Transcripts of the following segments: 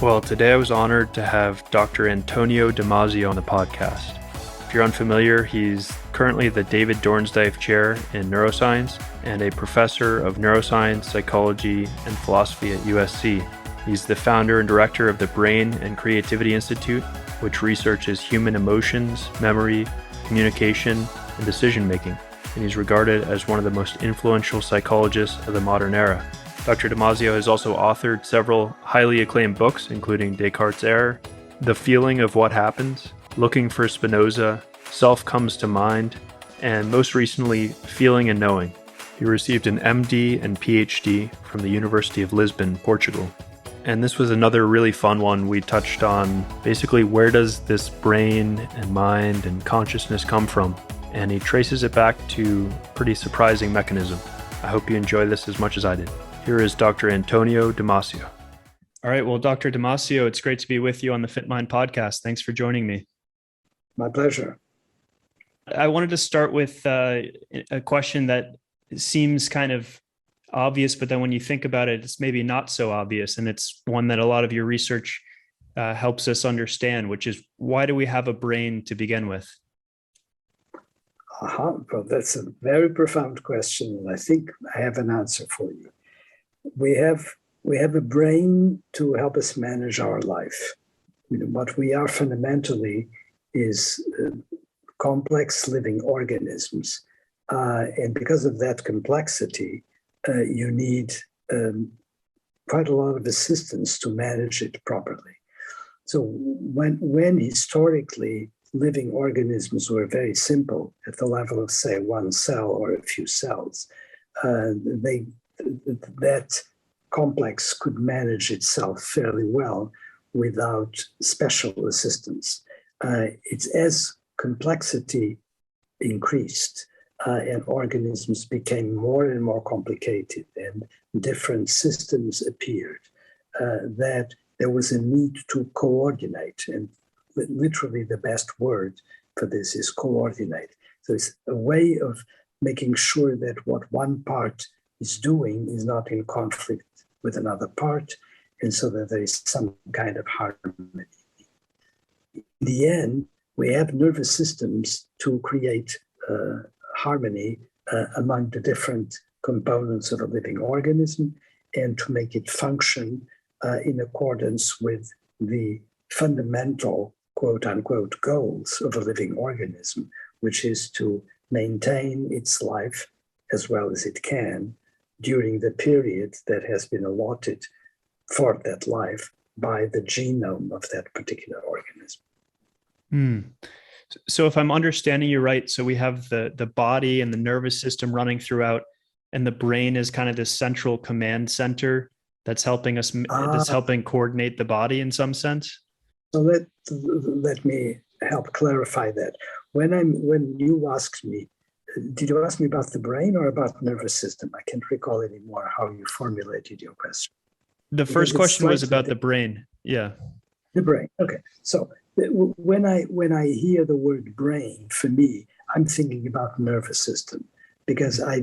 Well, today I was honored to have Dr. Antonio Damasio on the podcast. If you're unfamiliar, he's currently the David Dornsdorf Chair in Neuroscience and a professor of neuroscience, psychology, and philosophy at USC. He's the founder and director of the Brain and Creativity Institute, which researches human emotions, memory, communication, and decision-making, and he's regarded as one of the most influential psychologists of the modern era. Dr. Damasio has also authored several highly acclaimed books, including Descartes' Error, The Feeling of What Happens, Looking for Spinoza, Self Comes to Mind, and most recently, Feeling and Knowing. He received an MD and PhD from the University of Lisbon, Portugal. And this was another really fun one. We touched on basically where does this brain and mind and consciousness come from? And he traces it back to a pretty surprising mechanism. I hope you enjoy this as much as I did. Here is Dr. Antonio Damasio. All right. Well, Dr. Damasio, it's great to be with you on the FitMind podcast. Thanks for joining me. My pleasure. I wanted to start with a question that seems kind of obvious, but then when you think about it, it's maybe not so obvious. And it's one that a lot of your research helps us understand, which is why do we have a brain to begin with? Well, that's a very profound question, and I think I have an answer for you. We have a brain to help us manage our life. What we are fundamentally is complex living organisms. And because of that complexity, you need quite a lot of assistance to manage it properly. So when historically living organisms were very simple at the level of, say, one cell or a few cells, that complex could manage itself fairly well without special assistance. It's as complexity increased and organisms became more and more complicated and different systems appeared, that there was a need to coordinate. And literally the best word for this is coordinate. So it's a way of making sure that what one part is doing is not in conflict with another part, and so that there is some kind of harmony. In the end, we have nervous systems to create harmony among the different components of a living organism and to make it function in accordance with the fundamental quote-unquote goals of a living organism, which is to maintain its life as well as it can during the period that has been allotted for that life by the genome of that particular organism. So if I'm understanding you right, so we have the body and the nervous system running throughout, and the brain is kind of this central command center that's helping us, that's helping coordinate the body in some sense? So let me help clarify that. When you asked me, did you ask me about the brain or about nervous system? I can't recall anymore how you formulated your question. The first question was about the brain. Yeah. The brain. Okay. So when I hear the word brain, for me, I'm thinking about nervous system, because I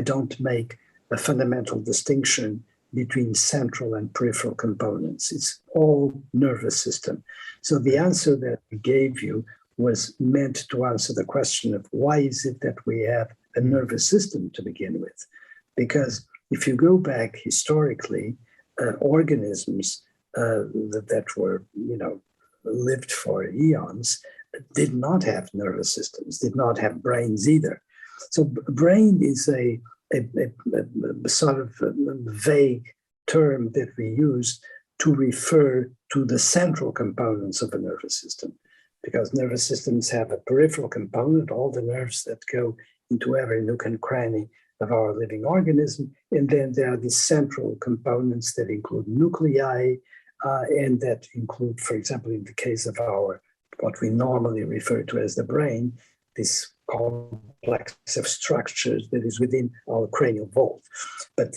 don't make a fundamental distinction between central and peripheral components. It's all nervous system. So the answer that I gave you was meant to answer the question of why is it that we have a nervous system to begin with? Because if you go back historically, organisms that were, lived for eons did not have nervous systems, did not have brains either. So brain is a sort of vague term that we use to refer to the central components of a nervous system, because nervous systems have a peripheral component, all the nerves that go into every nook and cranny of our living organism, and then there are these central components that include nuclei, and that include, for example, in the case of what we normally refer to as the brain, this complex of structures that is within our cranial vault. But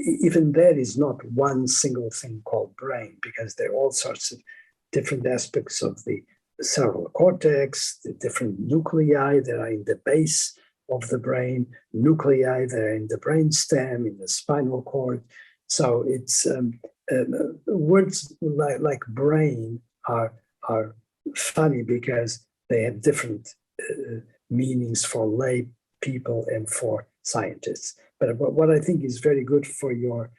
even that is not one single thing called brain, because there are all sorts of different aspects of the cerebral cortex, the different nuclei that are in the base of the brain, nuclei that are in the brain stem, in the spinal cord. So it's words like brain are funny because they have different meanings for lay people and for scientists. But what I think is very good for your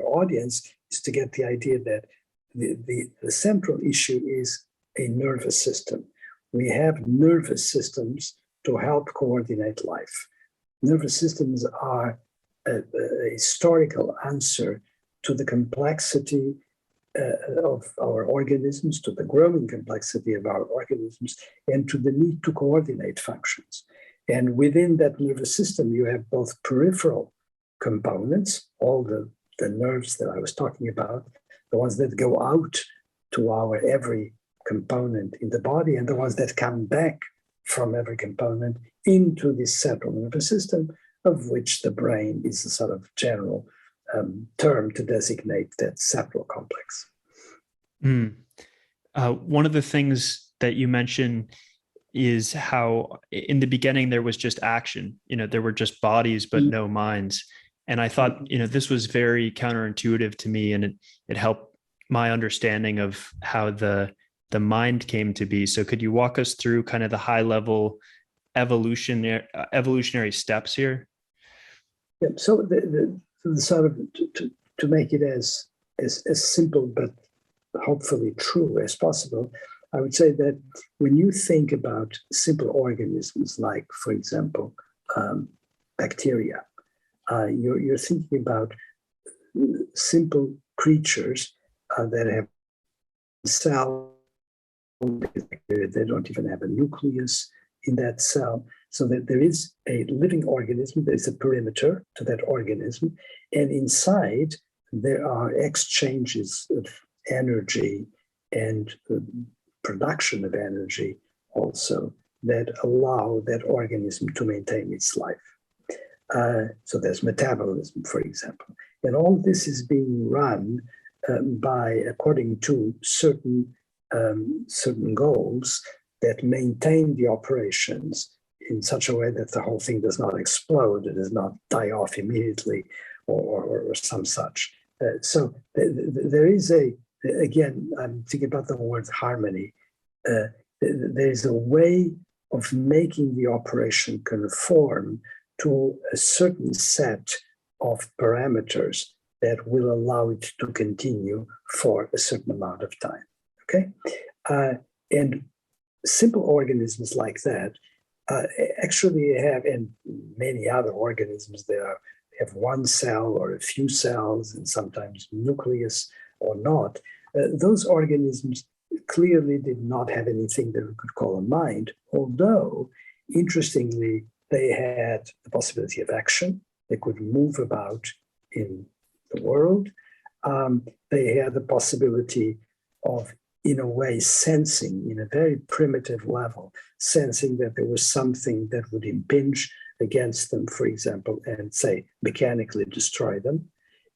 audience is to get the idea that the central issue is a nervous system. We have nervous systems to help coordinate life. Nervous systems are a historical answer to the complexity of our organisms, to the growing complexity of our organisms, and to the need to coordinate functions. And within that nervous system, you have both peripheral components, all the nerves that I was talking about, the ones that go out to our every component in the body, and the ones that come back from every component into this central nervous system, of which the brain is a sort of general term to designate that central complex. One of the things that you mentioned is how in the beginning there was just action, there were just bodies, but no minds. And I thought, this was very counterintuitive to me, and it helped my understanding of how the mind came to be. So could you walk us through kind of the high level evolutionary steps here? Yeah. So the sort of to make it as simple but hopefully true as possible, I would say that when you think about simple organisms like, for example, bacteria, you're thinking about simple creatures that have cells. They don't even have a nucleus in that cell. So that there is a living organism, there's a perimeter to that organism, and inside there are exchanges of energy and production of energy also that allow that organism to maintain its life. So there's metabolism, for example. And all this is being run according to certain goals that maintain the operations in such a way that the whole thing does not explode, it does not die off immediately or some such. So there is again, I'm thinking about the word harmony. There's a way of making the operation conform to a certain set of parameters that will allow it to continue for a certain amount of time, okay? And simple organisms like that actually have, and many other organisms, they have one cell or a few cells and sometimes nucleus or not. Those organisms clearly did not have anything that we could call a mind, although, interestingly, they had the possibility of action. They could move about in the world. They had the possibility of, in a way, sensing, in a very primitive level, sensing that there was something that would impinge against them, for example, and say, mechanically destroy them.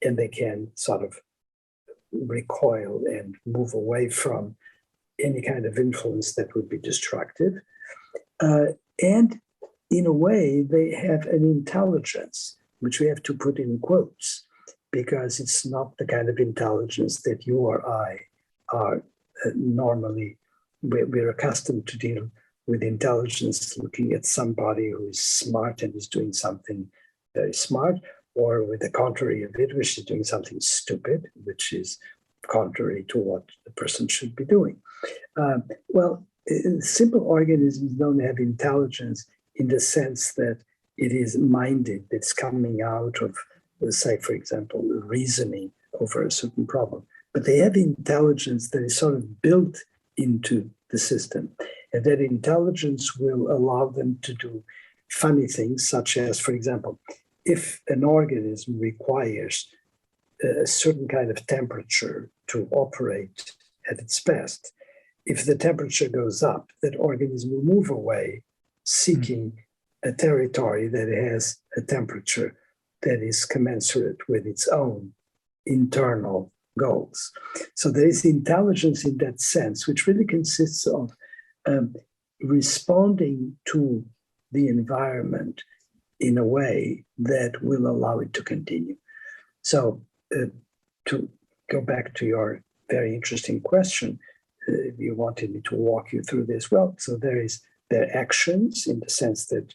And they can sort of recoil and move away from any kind of influence that would be destructive. And in a way, they have an intelligence, which we have to put in quotes, because it's not the kind of intelligence that you or I are normally. We're accustomed to deal with intelligence looking at somebody who is smart and is doing something very smart, or with the contrary of it, which is doing something stupid, which is contrary to what the person should be doing. Simple organisms don't have intelligence in the sense that it is minded, it's coming out of, say, for example, reasoning over a certain problem. But they have intelligence that is sort of built into the system. And that intelligence will allow them to do funny things, such as, for example, if an organism requires a certain kind of temperature to operate at its best, if the temperature goes up, that organism will move away, seeking a territory that has a temperature that is commensurate with its own internal goals. So there is intelligence in that sense, which really consists of responding to the environment in a way that will allow it to continue. So to go back to your very interesting question, you wanted me to walk you through this. Well, so there are actions in the sense that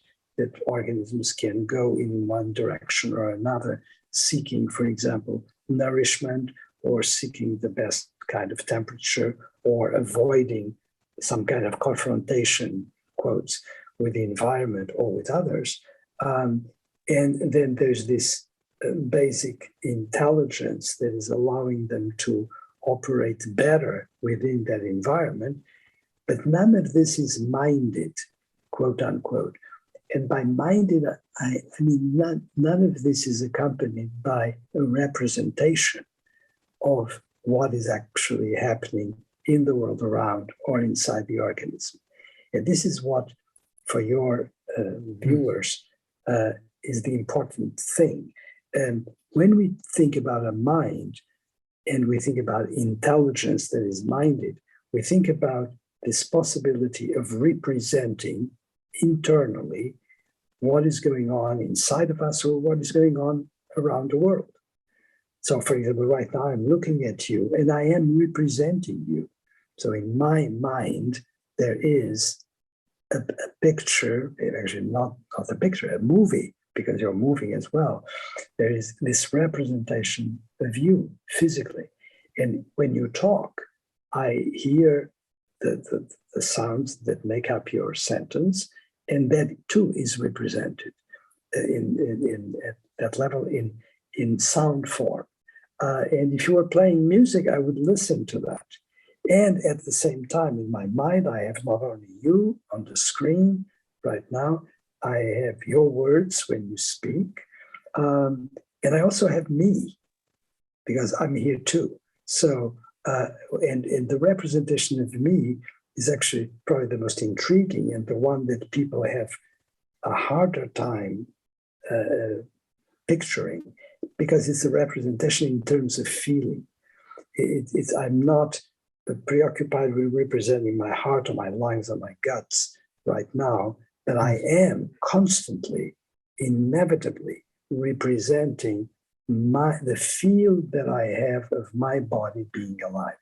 organisms can go in one direction or another, seeking, for example, nourishment, or seeking the best kind of temperature, or avoiding some kind of confrontation, quotes, with the environment or with others. And then there's this basic intelligence that is allowing them to operate better within that environment. But none of this is minded, quote unquote. And by minded, I mean none of this is accompanied by a representation of what is actually happening in the world around or inside the organism. And this is what, for your viewers, is the important thing. And when we think about a mind and we think about intelligence that is minded, we think about this possibility of representing internally what is going on inside of us or what is going on around the world. So, for example, right now I'm looking at you and I am representing you. So in my mind, there is a picture, actually not a picture, a movie, because you're moving as well. There is this representation of you physically. And when you talk, I hear the sounds that make up your sentence, and that too is represented at that level in sound form. And if you were playing music, I would listen to that. And at the same time, in my mind, I have not only you on the screen right now, I have your words when you speak, and I also have me, because I'm here too. So, and the representation of me is actually probably the most intriguing and the one that people have a harder time picturing, because it's a representation in terms of feeling. I'm not preoccupied with representing my heart or my lungs or my guts right now, but I am constantly, inevitably representing the feel that I have of my body being alive.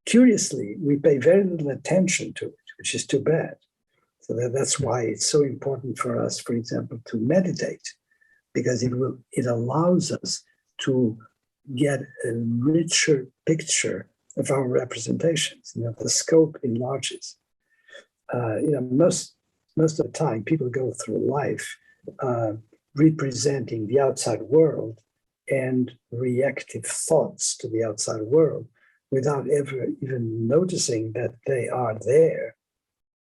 Curiously, we pay very little attention to it, which is too bad. So that's why it's so important for us, for example, to meditate, because it allows us to get a richer picture of our representations. The scope enlarges. Most of the time, people go through life representing the outside world and reactive thoughts to the outside world without ever even noticing that they are there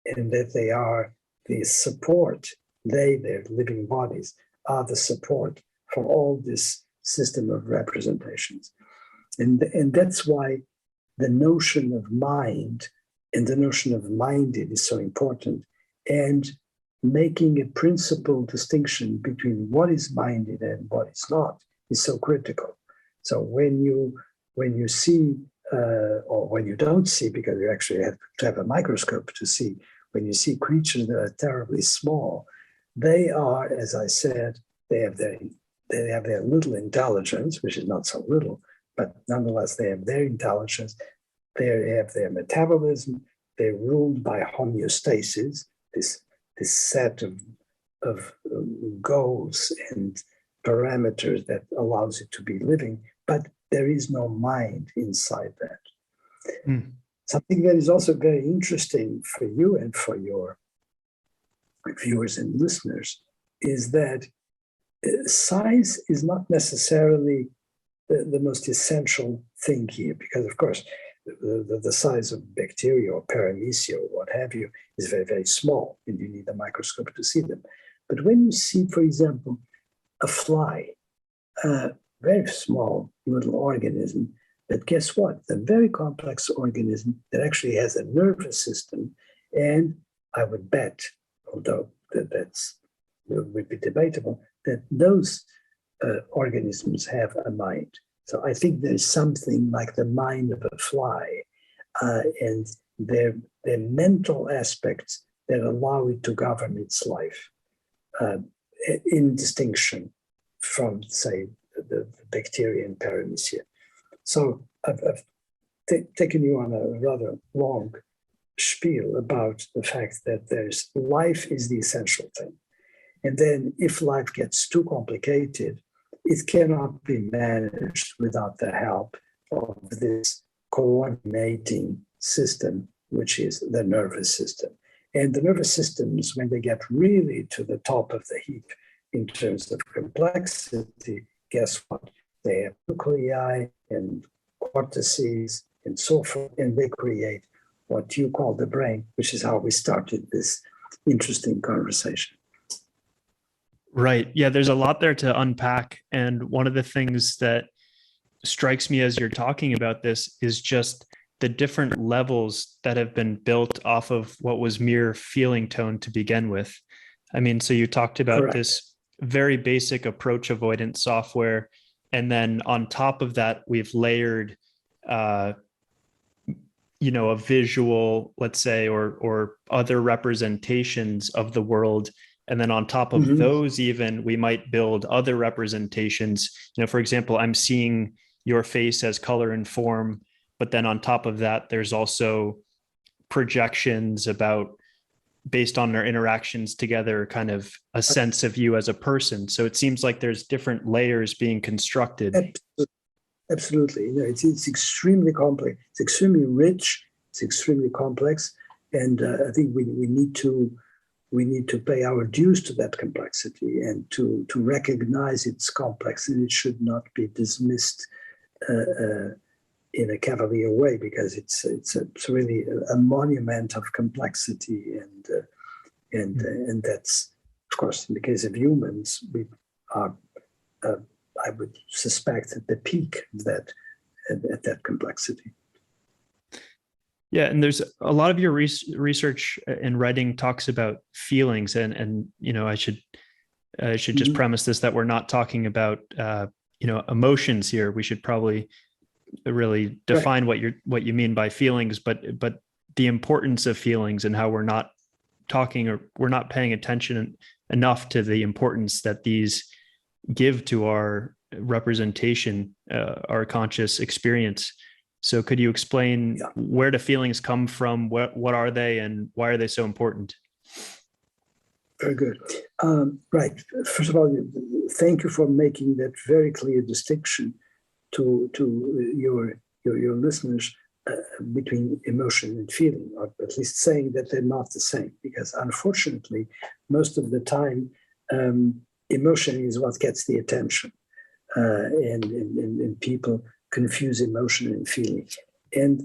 and that they are the support. Their living bodies, are the support for all this system of representations. And that's why the notion of mind and the notion of minded is so important, and making a principal distinction between what is minded and what is not is so critical. So when you see, or when you don't see, because you actually have to have a microscope to see, when you see creatures that are terribly small, they are, as I said, they have their little intelligence, which is not so little, but nonetheless, they have their intelligence, they have their metabolism, they're ruled by homeostasis, this set of goals and parameters that allows it to be living, but there is no mind inside that. Mm. Something that is also very interesting for you and for your viewers and listeners is that size is not necessarily the most essential thing here, because of course the size of bacteria or paramecia or what have you is very, very small, and you need a microscope to see them. But when you see, for example, a fly, a very small little organism, but guess what? It's a very complex organism that actually has a nervous system, and I would bet, although that's would be debatable, that those organisms have a mind. So I think there's something like the mind of a fly, and their mental aspects that allow it to govern its life, in distinction from, say, the bacteria in Paramecia. So I've taken you on a rather long spiel about the fact that life is the essential thing. And then if life gets too complicated, it cannot be managed without the help of this coordinating system, which is the nervous system. And the nervous systems, when they get really to the top of the heap in terms of complexity, guess what? They have nuclei and cortices and so forth, and they create what you call the brain, which is how we started this interesting conversation. Right. Yeah, there's a lot there to unpack. And one of the things that strikes me as you're talking about this is just the different levels that have been built off of what was mere feeling tone to begin with. I mean, so you talked about Correct. This very basic approach avoidance software. And then on top of that, we've layered, a visual, let's say, or other representations of the world. And then on top of those, even we might build other representations. For example, I'm seeing your face as color and form, but then on top of that, there's also projections about, based on our interactions together, kind of a sense of you as a person. So it seems like there's different layers being constructed. Absolutely. It's extremely complex. It's extremely rich. It's extremely complex. And I think we need to pay our dues to that complexity and to recognize its complex, and it should not be dismissed in a cavalier way, because it's really a monument of complexity, and that's, of course, in the case of humans, we are, I would suspect, at the peak of that, at that complexity. Yeah, and there's a lot of your research and writing talks about feelings, and I should just premise this, that we're not talking about emotions here. We should probably really define what you mean by feelings, but the importance of feelings and how we're not talking, or we're not paying attention enough to the importance that these give to our representation, our conscious experience. So could you explain where do feelings come from? What are they, and why are they so important? Very good. Right. First of all, thank you for making that very clear distinction to your listeners between emotion and feeling, or at least saying that they're not the same. Because unfortunately, most of the time, emotion is what gets the attention, and people confuse emotion and feeling. And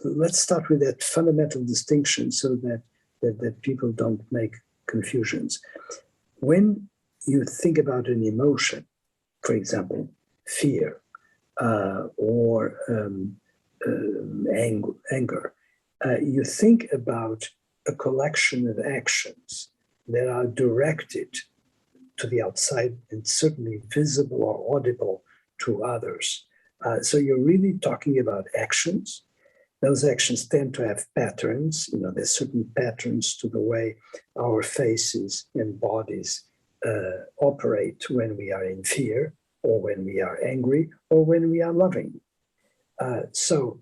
let's start with that fundamental distinction, so that people don't make confusions. When you think about an emotion, for example, fear or anger, you think about a collection of actions that are directed to the outside and certainly visible or audible to others. So you're really talking about actions. Those actions tend to have patterns. There's certain patterns to the way our faces and bodies operate when we are in fear, or when we are angry, or when we are loving. So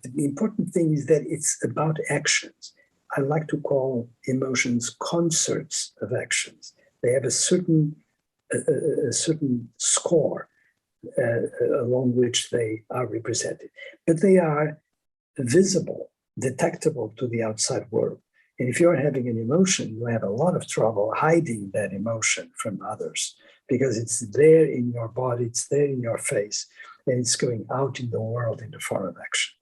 the important thing is that it's about actions. I like to call emotions concerts of actions. They have a certain score along which they are represented, but they are visible, detectable to the outside world. And if you're having an emotion, you have a lot of trouble hiding that emotion from others, because it's there in your body, it's there in your face, and it's going out in the world in the form of action.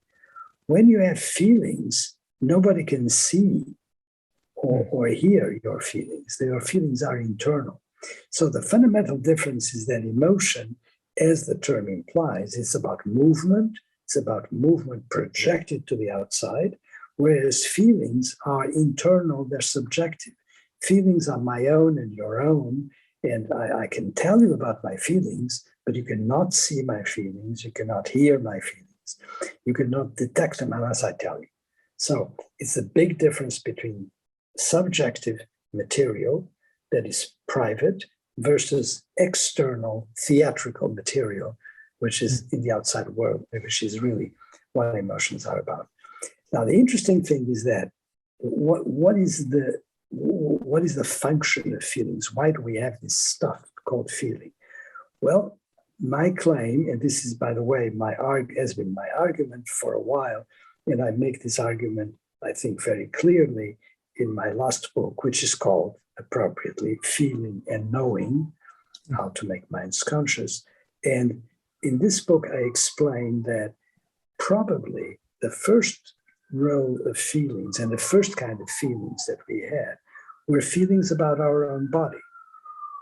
When you have feelings, nobody can see or hear your feelings. Your feelings are internal. So the fundamental difference is that emotion, as the term implies, is about movement. It's about movement projected to the outside, whereas feelings are internal, they're subjective. Feelings are my own and your own, and I can tell you about my feelings, but you cannot see my feelings, you cannot hear my feelings, you cannot detect them unless I tell you. So it's a big difference between subjective material that is private versus external theatrical material, which is in the outside world, which is really what emotions are about. Now, the interesting thing is that what is the function of feelings? Why do we have this stuff called feeling? Well, my claim, and this is, by the way, has been my argument for a while, and I make this argument, I think, very clearly in my last book, which is called, appropriately, Feeling and Knowing, How to Make Minds Conscious. And in this book, I explain that probably the first row of feelings and the first kind of feelings that we had were feelings about our own body.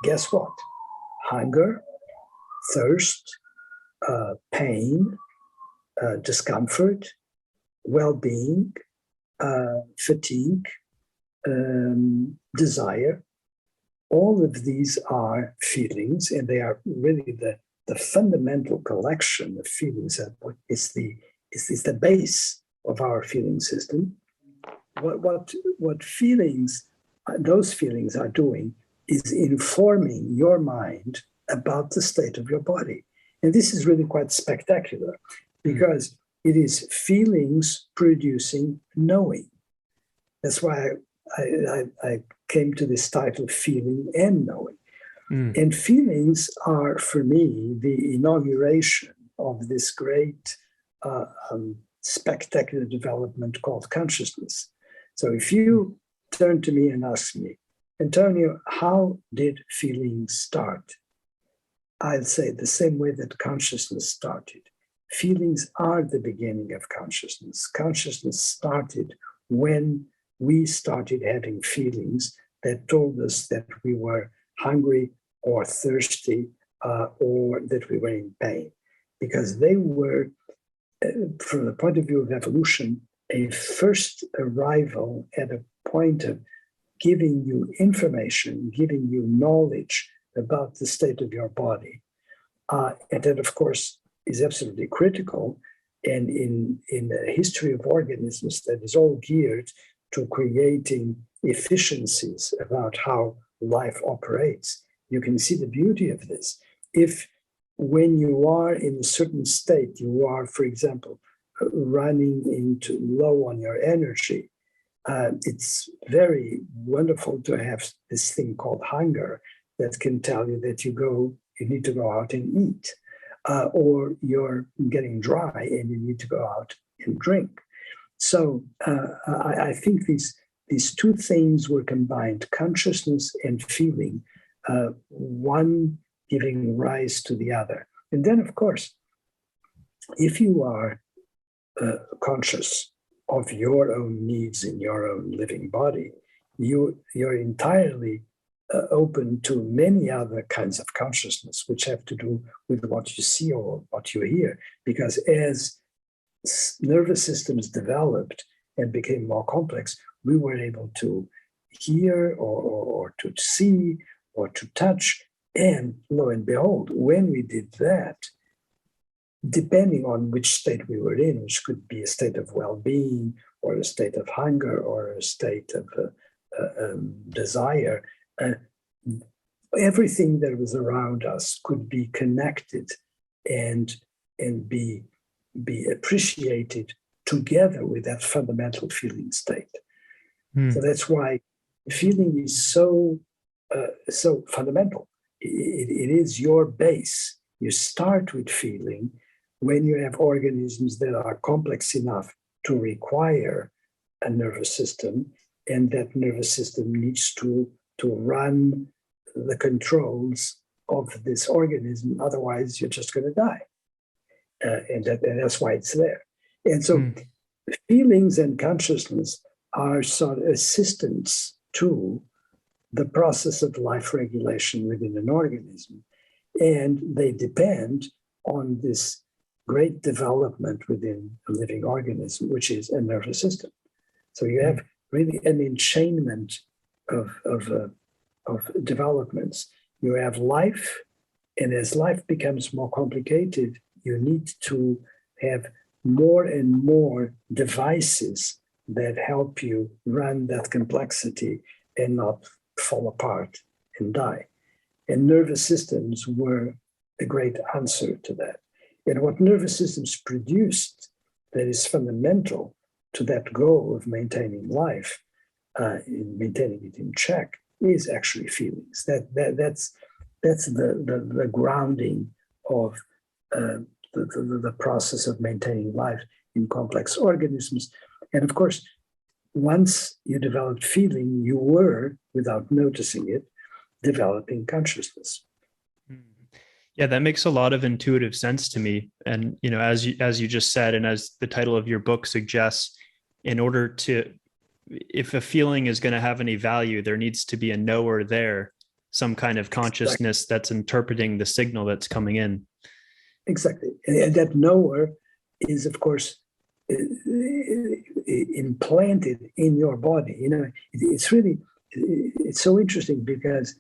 Guess what? Hunger, thirst, pain, discomfort, well-being, fatigue, desire. All of these are feelings, and they are really the fundamental collection of feelings that is the base of our feeling system. What feelings, those feelings are doing is informing your mind about the state of your body. And this is really quite spectacular because it is feelings producing knowing. That's why I came to this title, Feeling and Knowing. And feelings are, for me, the inauguration of this great spectacular development called consciousness. So if you turn to me and ask me, Antonio, how did feelings start? I'll say the same way that consciousness started. Feelings are the beginning of consciousness. Consciousness started when we started having feelings that told us that we were hungry or thirsty or that we were in pain, because they were, from the point of view of evolution, a first arrival at a point of giving you information, giving you knowledge about the state of your body. And that, of course, is absolutely critical. And in the history of organisms, that is all geared to creating efficiencies about how life operates. You can see the beauty of this. If when you are in a certain state, you are, for example, running into low on your energy, it's very wonderful to have this thing called hunger that can tell you that you need to go out and eat, or you're getting dry and you need to go out and drink. So I think these two things were combined, consciousness and feeling, one giving rise to the other. And then, of course, if you are conscious of your own needs in your own living body, you're entirely open to many other kinds of consciousness, which have to do with what you see or what you hear. Because as nervous systems developed and became more complex, we were able to hear or to see or to touch. And lo and behold, when we did that, depending on which state we were in, which could be a state of well-being or a state of hunger or a state of desire, everything that was around us could be connected and be appreciated together with that fundamental feeling state. So that's why feeling is so fundamental. It is your base. You start with feeling when you have organisms that are complex enough to require a nervous system, and that nervous system needs to run the controls of this organism. Otherwise, you're just going to die. And that's why it's there. And so feelings and consciousness are sort of assistants to the process of life regulation within an organism. And they depend on this great development within a living organism, which is a nervous system. So you have really an enchainment of developments. You have life, and as life becomes more complicated, you need to have more and more devices that help you run that complexity and not fall apart and die. And nervous systems were a great answer to that. And what nervous systems produced that is fundamental to that goal of maintaining life, maintaining it in check, is actually feelings. That's the grounding of the process of maintaining life in complex organisms. And of course, once you developed feeling, you were, without noticing it, developing consciousness. Yeah, that makes a lot of intuitive sense to me. And as you just said, and as the title of your book suggests, in order to, if a feeling is going to have any value, there needs to be a knower there, some kind of consciousness that's interpreting the signal that's coming in. Exactly. And that knower is, of course, implanted in your body. It's so interesting because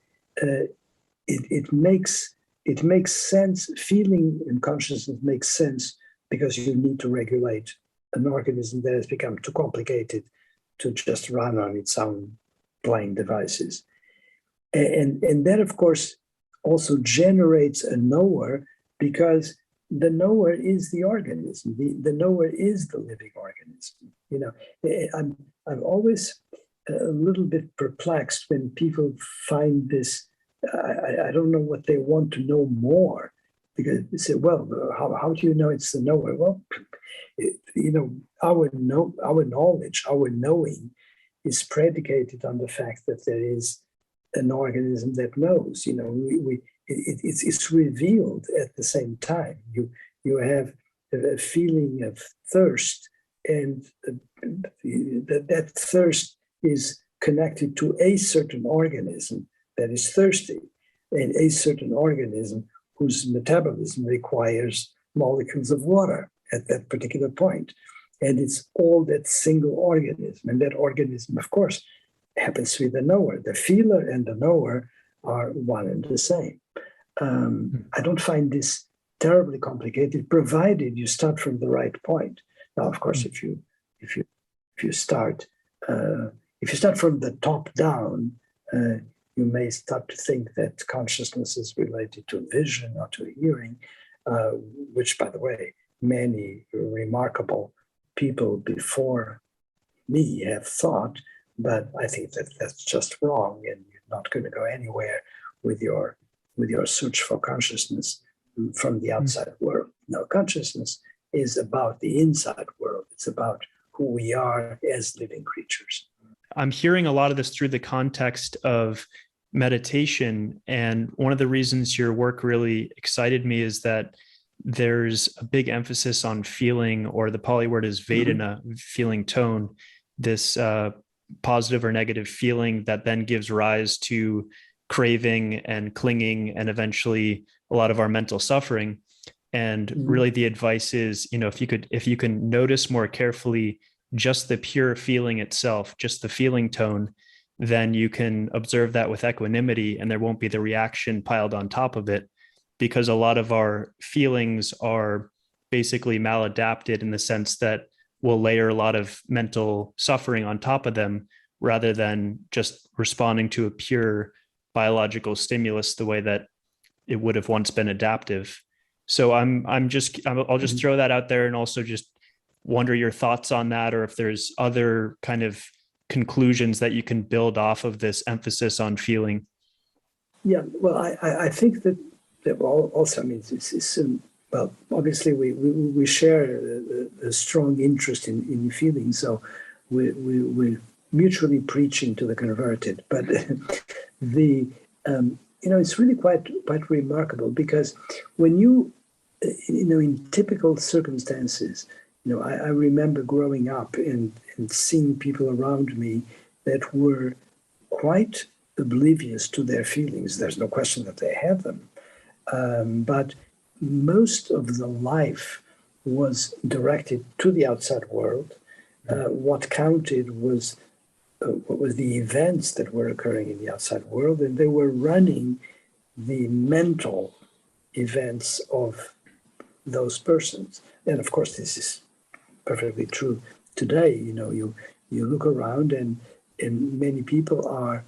it makes sense. Feeling and consciousness makes sense because you need to regulate an organism that has become too complicated to just run on its own plain devices. And that, of course, also generates a knower, because the knower is the organism. The knower is the living organism. I'm always a little bit perplexed when people find this. I don't know what they want to know more, because they say, well, how do you know it's the knower? Well, our knowledge, our knowing is predicated on the fact that there is an organism that knows. It's revealed at the same time. You have a feeling of thirst, and that thirst is connected to a certain organism that is thirsty, and a certain organism whose metabolism requires molecules of water at that particular point. And it's all that single organism. And that organism, of course, happens to be the knower. The feeler and the knower are one and the same. I don't find this terribly complicated, provided you start from the right point. Now, of course, if you start from the top down, you may start to think that consciousness is related to vision or to hearing, which, by the way, many remarkable people before me have thought. But I think that that's just wrong, and you're not going to go anywhere with your search for consciousness from the outside world. No, consciousness is about the inside world. It's about who we are as living creatures. I'm hearing a lot of this through the context of meditation. And one of the reasons your work really excited me is that there's a big emphasis on feeling, or the Pali word is Vedana, feeling tone, this positive or negative feeling that then gives rise to craving and clinging and eventually a lot of our mental suffering. And really the advice is, if you can notice more carefully just the pure feeling itself, just the feeling tone, then you can observe that with equanimity, and there won't be the reaction piled on top of it, because a lot of our feelings are basically maladapted in the sense that we'll layer a lot of mental suffering on top of them rather than just responding to a pure biological stimulus the way that it would have once been adaptive. So I'll just throw that out there, and also just wonder your thoughts on that, or if there's other kind of conclusions that you can build off of this emphasis on feeling. Yeah, well, I think that also, I mean, well, obviously we share a strong interest in feeling, so we're mutually preaching to the converted. But it's really quite remarkable, because when in typical circumstances, I remember growing up and seeing people around me that were quite oblivious to their feelings. There's no question that they have them. But most of the life was directed to the outside world. What counted was the events that were occurring in the outside world, and they were running the mental events of those persons. And of course, this is perfectly true today. You look around, and many people are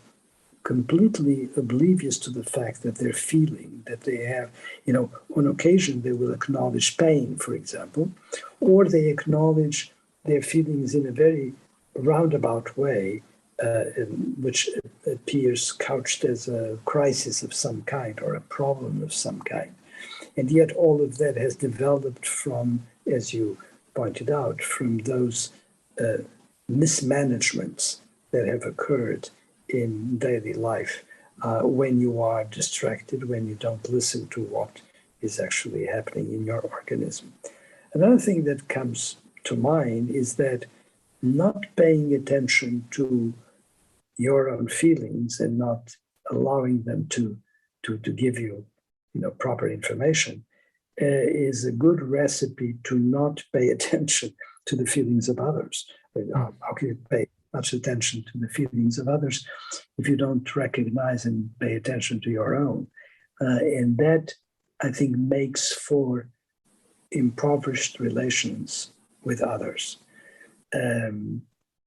completely oblivious to the fact that they're feeling, that they have, on occasion they will acknowledge pain, for example, or they acknowledge their feelings in a very roundabout way, which appears couched as a crisis of some kind or a problem of some kind. And yet all of that has developed from, as you pointed out, from those mismanagements that have occurred in daily life when you are distracted, when you don't listen to what is actually happening in your organism. Another thing that comes to mind is that not paying attention to your own feelings and not allowing them to give you, proper information is a good recipe to not pay attention to the feelings of others. How can you pay much attention to the feelings of others if you don't recognize and pay attention to your own? And that, I think, makes for impoverished relations with others.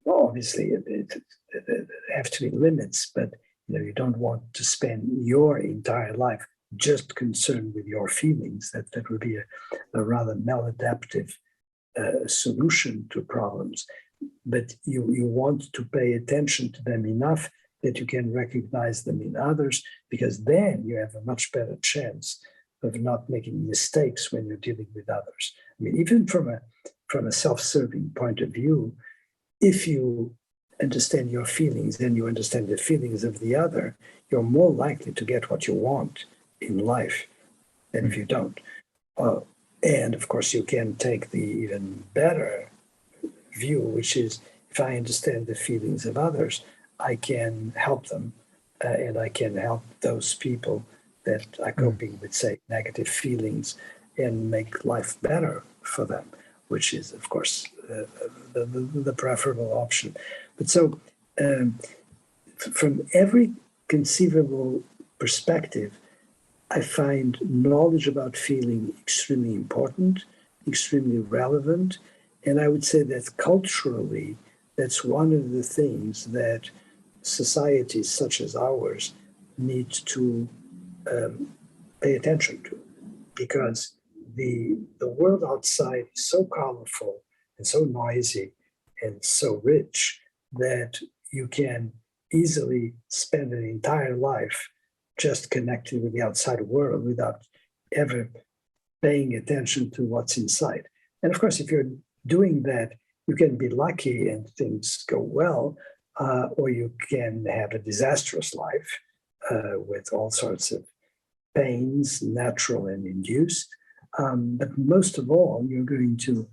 Obviously, there have to be limits, but you don't want to spend your entire life just concerned with your feelings. That would be a rather maladaptive solution to problems. But you want to pay attention to them enough that you can recognize them in others, because then you have a much better chance of not making mistakes when you're dealing with others. I mean, even from a self-serving point of view, if you understand your feelings and you understand the feelings of the other, you're more likely to get what you want in life than if you don't. And of course, you can take the even better view, which is, if I understand the feelings of others, I can help them, and I can help those people that are coping with, say, negative feelings, and make life better for them, which is, of course, the preferable option. But so, from every conceivable perspective, I find knowledge about feeling extremely important, extremely relevant, and I would say that culturally, that's one of the things that societies such as ours need to pay attention to, because the world outside is so colorful and so noisy and so rich that you can easily spend an entire life just connecting with the outside world without ever paying attention to what's inside. And of course, if you're doing that, you can be lucky and things go well, or you can have a disastrous life with all sorts of pains, natural and induced. But most of all, you're going to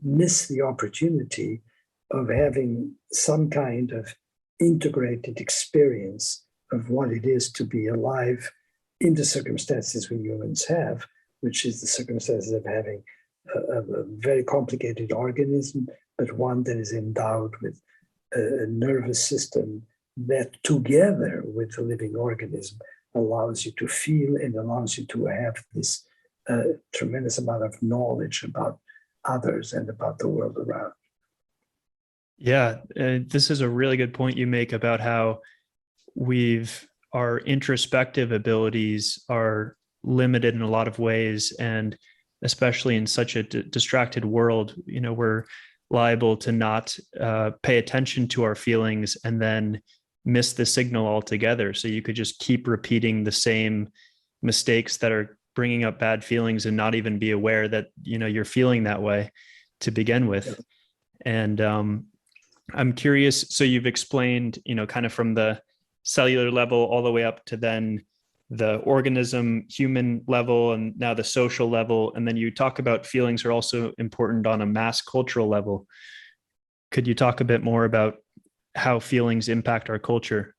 miss the opportunity of having some kind of integrated experience of what it is to be alive in the circumstances we humans have, which is the circumstances of having a very complicated organism, but one that is endowed with a nervous system that, together with the living organism, allows you to feel and allows you to have this tremendous amount of knowledge about others and about the world around. Yeah, this is a really good point you make about how our introspective abilities are limited in a lot of ways, and especially in such a distracted world, we're liable to not pay attention to our feelings and then miss the signal altogether. So you could just keep repeating the same mistakes that are bringing up bad feelings and not even be aware that, you're feeling that way to begin with. And I'm curious, so you've explained, kind of from the cellular level all the way up to then the organism, human level, and now the social level. And then you talk about feelings are also important on a mass cultural level. Could you talk a bit more about how feelings impact our culture?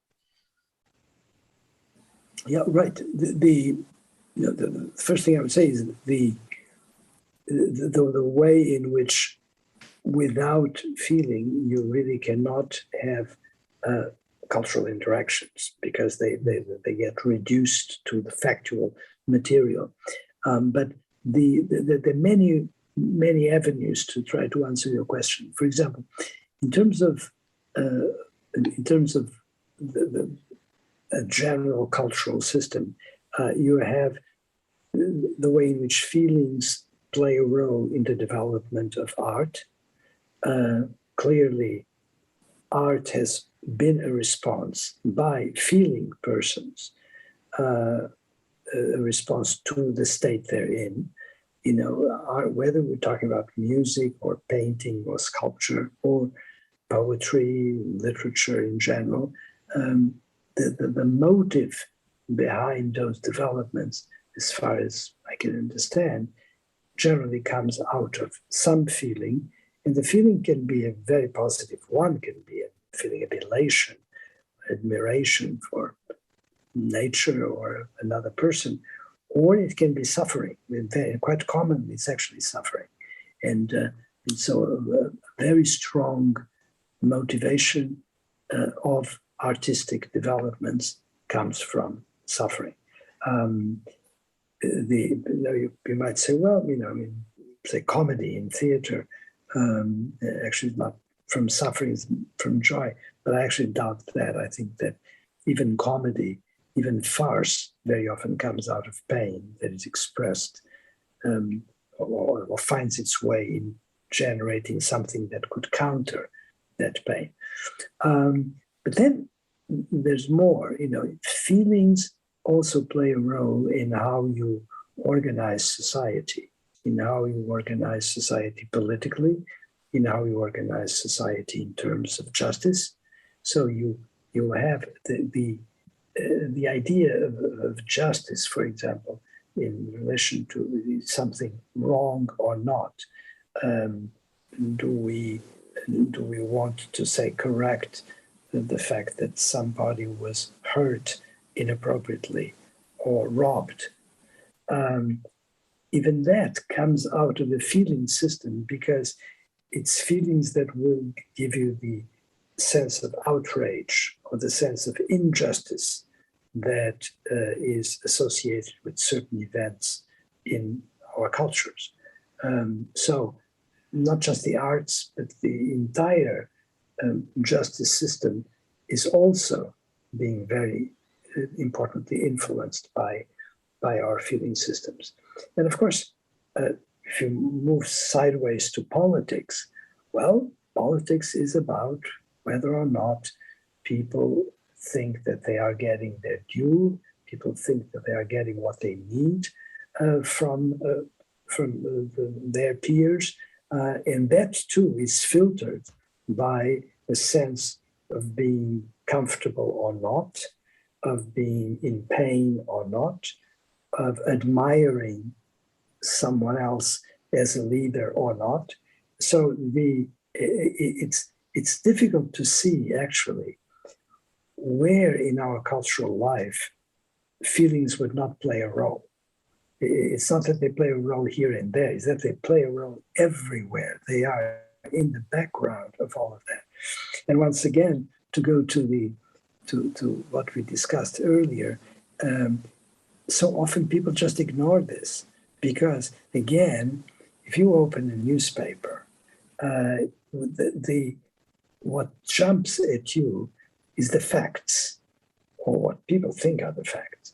Yeah, right. The first thing I would say is the way in which, without feeling, you really cannot have cultural interactions, because they get reduced to the factual material. But the many avenues to try to answer your question. For example, in terms of a general cultural system, you have the way in which feelings play a role in the development of art. Clearly, art has been a response by feeling persons, a response to the state they're in. Whether we're talking about music or painting or sculpture or poetry, literature in general, the motive behind those developments, as far as I can understand, generally comes out of some feeling. And the feeling can be a very positive one, can be a feeling of elation, admiration for nature or another person, or it can be suffering. Quite commonly, it's actually suffering. And so a very strong motivation of artistic developments comes from suffering. You might say, well, say comedy in theater, actually not from suffering, it's from joy, but I actually doubt that. I think that even comedy, even farce, very often comes out of pain that is expressed or finds its way in generating something that could counter that pain. But then there's more. Feelings also play a role in how you organize society, in how you organize society politically, in how you organize society in terms of justice. So you have the idea of justice, for example, in relation to something wrong or not. Do we want to say correct the fact that somebody was hurt inappropriately or robbed? Even that comes out of the feeling system, because it's feelings that will give you the sense of outrage or the sense of injustice that is associated with certain events in our cultures. So not just the arts, but the entire justice system is also being very importantly influenced by our feeling systems. And of course, if you move sideways to politics, well, politics is about whether or not people think that they are getting their due, people think that they are getting what they need from their peers. And that too is filtered by a sense of being comfortable or not, of being in pain or not, of admiring someone else as a leader or not. So it's difficult to see actually where in our cultural life feelings would not play a role. It's not that they play a role here and there, it's that they play a role everywhere. They are in the background of all of that. And once again, to go to what we discussed earlier, so often people just ignore this because, again, if you open a newspaper, what jumps at you is the facts, or what people think are the facts.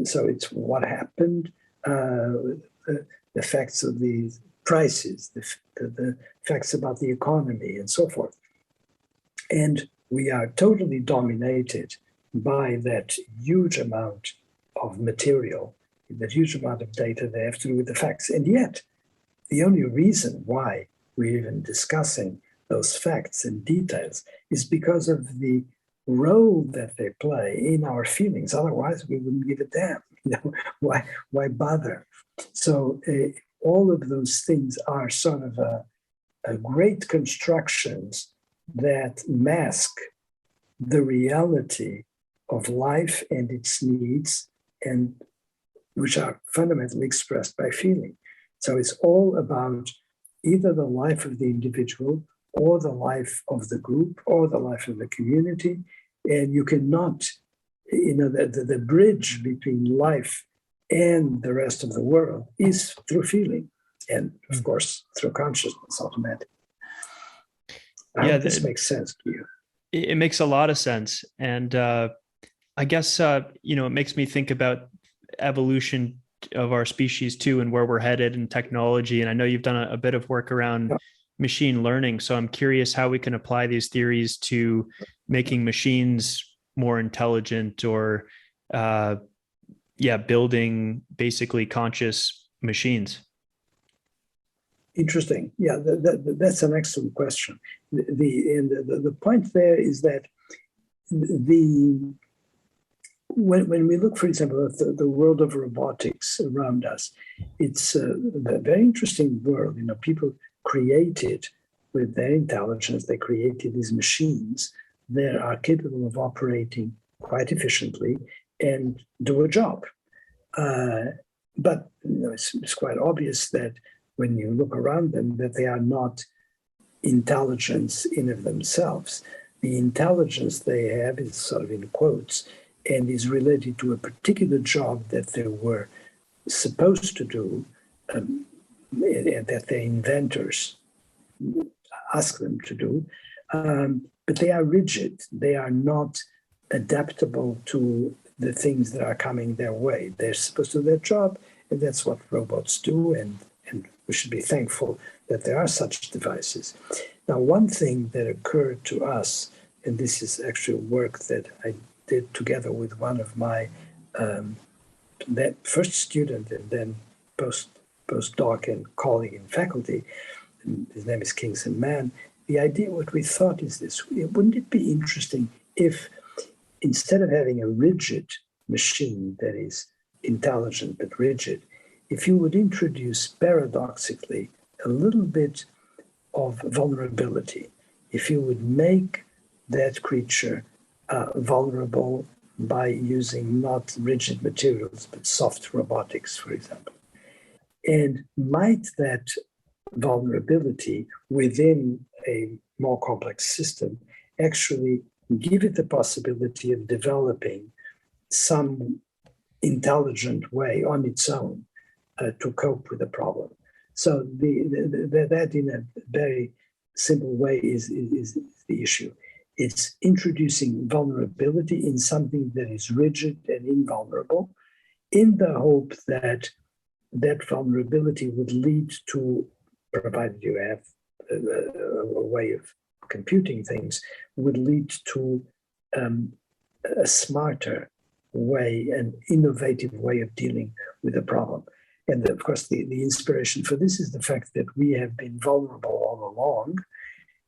So it's what happened, the facts of the prices, the facts about the economy, and so forth. And we are totally dominated by that huge amount of material, that huge amount of data they have to do with the facts. And yet, the only reason why we're even discussing those facts and details is because of the role that they play in our feelings. Otherwise, we wouldn't give a damn. Why bother? So all of those things are sort of a great constructions that mask the reality of life and its needs, and which are fundamentally expressed by feeling. So it's all about either the life of the individual or the life of the group or the life of the community. And you cannot, the bridge between life and the rest of the world is through feeling. And of course, through consciousness automatically. I hope this makes sense to you. it makes a lot of sense. And I guess, it makes me think about evolution of our species too, and where we're headed in technology. And I know you've done a bit of work around Yeah. machine learning. So I'm curious how we can apply these theories to making machines more intelligent or, uh, building basically conscious machines. Interesting. Yeah, that's an excellent question. The point there is that the when we look, for example, at the world of robotics around us, it's a very interesting world. People created with their intelligence, they created these machines that are capable of operating quite efficiently and do a job. But it's quite obvious that when you look around them, that they are not intelligence in of themselves. The intelligence they have is sort of in quotes and is related to a particular job that they were supposed to do, and that their inventors ask them to do. But they are rigid. They are not adaptable to the things that are coming their way. They're supposed to do their job, and that's what robots do. And we should be thankful that there are such devices. Now, one thing that occurred to us, and this is actually work that I did together with one of my that first student and then postdoc and colleague in faculty, and his name is Kingston Mann. The idea, what we thought is this: wouldn't it be interesting if instead of having a rigid machine that is intelligent but rigid, if you would introduce paradoxically a little bit of vulnerability, if you would make that creature vulnerable by using not rigid materials but soft robotics, for example. And might that vulnerability within a more complex system actually give it the possibility of developing some intelligent way on its own to cope with the problem? So that in a very simple way is the issue. It's introducing vulnerability in something that is rigid and invulnerable, in the hope that that vulnerability would lead to, provided you have a way of computing things, would lead to a smarter way, an innovative way of dealing with a problem. And of course, the inspiration for this is the fact that we have been vulnerable all along,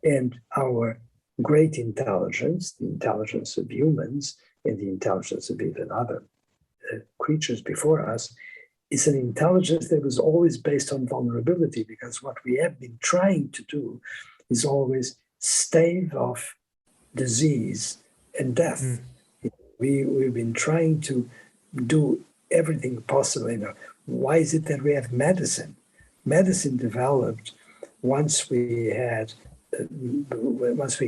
and our great intelligence, the intelligence of humans and the intelligence of even other creatures before us, is an intelligence that was always based on vulnerability, because what we have been trying to do is always stave off disease and death. We've been trying to do everything possible. Why is it that we have medicine? Medicine developed once we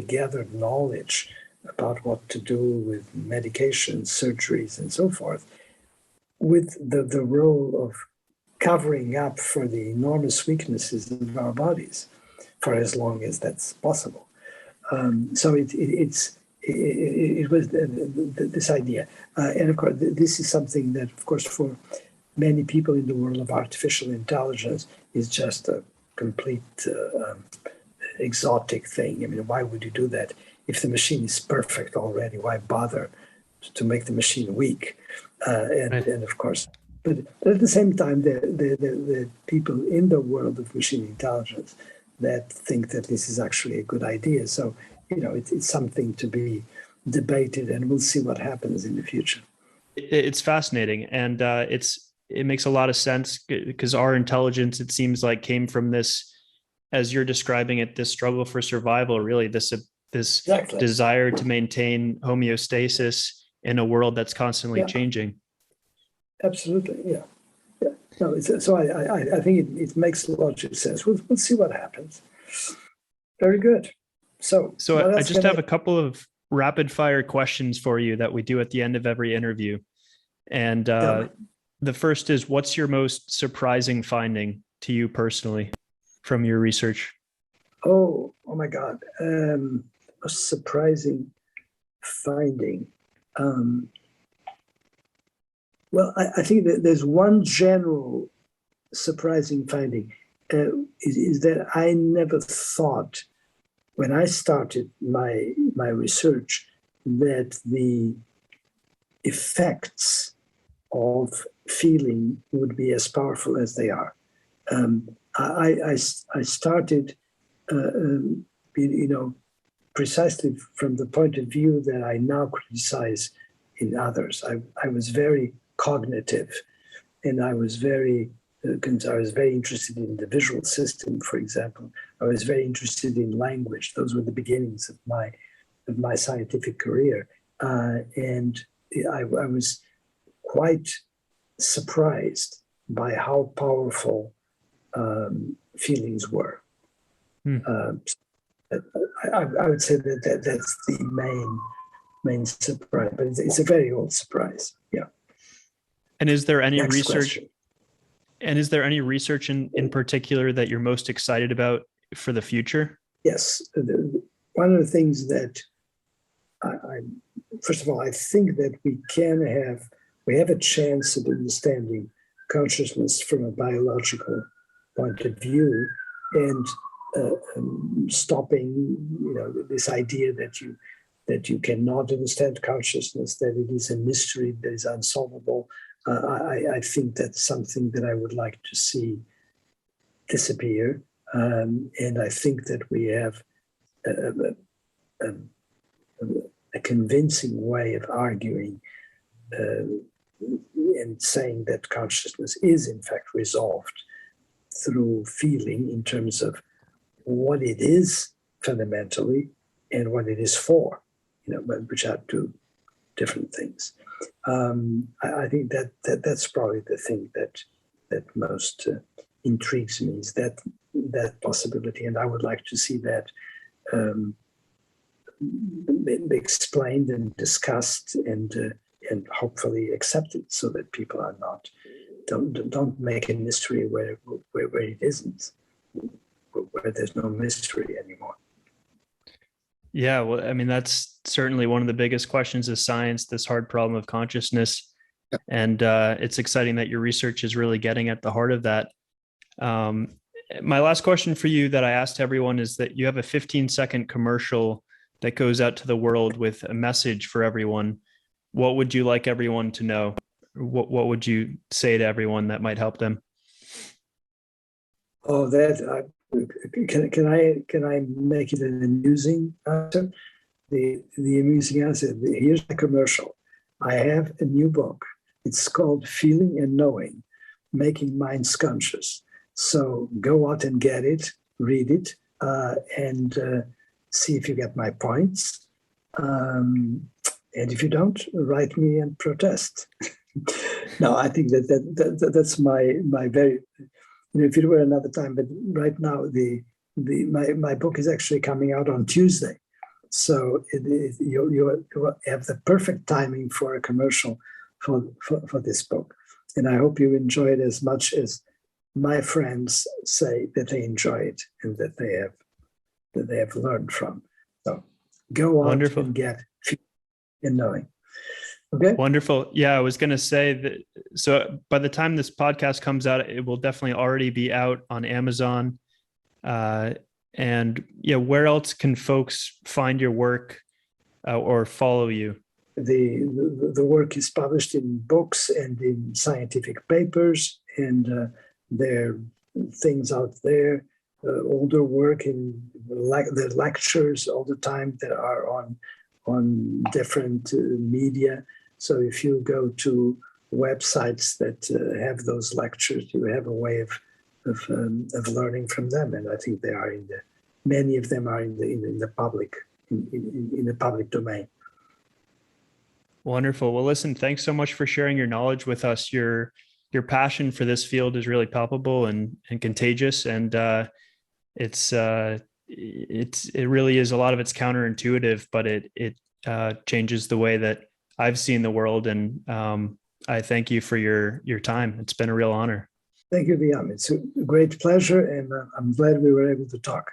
gathered knowledge about what to do with medications, surgeries, and so forth, with the role of covering up for the enormous weaknesses of our bodies for as long as that's possible. So it was this idea. And of course, this is something that, of course, for many people in the world of artificial intelligence is just a complete exotic thing. I mean, why would you do that? If the machine is perfect already, why bother to make the machine weak? And of course, but at the same time, the people in the world of machine intelligence that think that this is actually a good idea. So, it's something to be debated, and we'll see what happens in the future. It's fascinating, and it makes a lot of sense, because our intelligence, it seems like, came from this, as you're describing it, this struggle for survival, really, this Exactly. desire to maintain homeostasis in a world that's constantly changing. Absolutely, yeah. No, so I think it makes logical sense. We'll see what happens. Very good. So I just have a couple of rapid fire questions for you that we do at the end of every interview. And the first is, what's your most surprising finding to you personally from your research? Oh my God. most surprising finding. Well, I think that there's one general surprising finding, is that I never thought when I started my research that the effects of feeling would be as powerful as they are. I started, precisely from the point of view that I now criticize in others. I was very cognitive, and I was very interested in the visual system, for example. I was very interested in language. Those were the beginnings of my scientific career, and I was quite surprised by how powerful feelings were. I would say that that's the main surprise, but it's a very old surprise. Yeah. And is there any Next research? question. And is there any research in particular that you're most excited about for the future? Yes. One of the things that first of all, I think that we have a chance of understanding consciousness from a biological point of view, and stopping, this idea that you cannot understand consciousness, that it is a mystery that is unsolvable. I think that's something that I would like to see disappear, and I think that we have a convincing way of arguing and saying that consciousness is in fact resolved through feeling in terms of what it is fundamentally and what it is for, which are two different things. I think that's probably the thing that most intrigues me, is that possibility, and I would like to see that explained and discussed and hopefully accepted, so that people are don't make a mystery where it isn't, where there's no mystery anymore. Yeah, well, I mean, that's certainly one of the biggest questions of science, this hard problem of consciousness. Yeah. And it's exciting that your research is really getting at the heart of that. My last question for you that I asked everyone is that you have a 15-second commercial that goes out to the world with a message for everyone. What would you like everyone to know? What would you say to everyone that might help them? Oh, can I make it an amusing answer? The amusing answer. Here's the commercial. I have a new book. It's called Feeling and Knowing, Making Minds Conscious. So go out and get it, read it, and see if you get my points. And if you don't, write me and protest. No, I think that's my very. If it were another time, but right now my book is actually coming out on Tuesday, so you have the perfect timing for a commercial for this book, and I hope you enjoy it as much as my friends say that they enjoy it and that they have learned from. So go out Wonderful. and get Feeling and Knowing. Okay. Wonderful. Yeah, I was going to say that. So by the time this podcast comes out, it will definitely already be out on Amazon. And yeah, where else can folks find your work or follow you? The work is published in books and in scientific papers, and there are things out there, older work in the lectures all the time that are on different media. So if you go to websites that have those lectures, you have a way of learning from them, and I think they are many of them are in the public domain. Wonderful. Well, listen, thanks so much for sharing your knowledge with us. Your passion for this field is really palpable and contagious, and it really is. A lot of it's counterintuitive, but it changes the way that I've seen the world, and I thank you for your time. It's been a real honor. Thank you, Liam. It's a great pleasure, and I'm glad we were able to talk.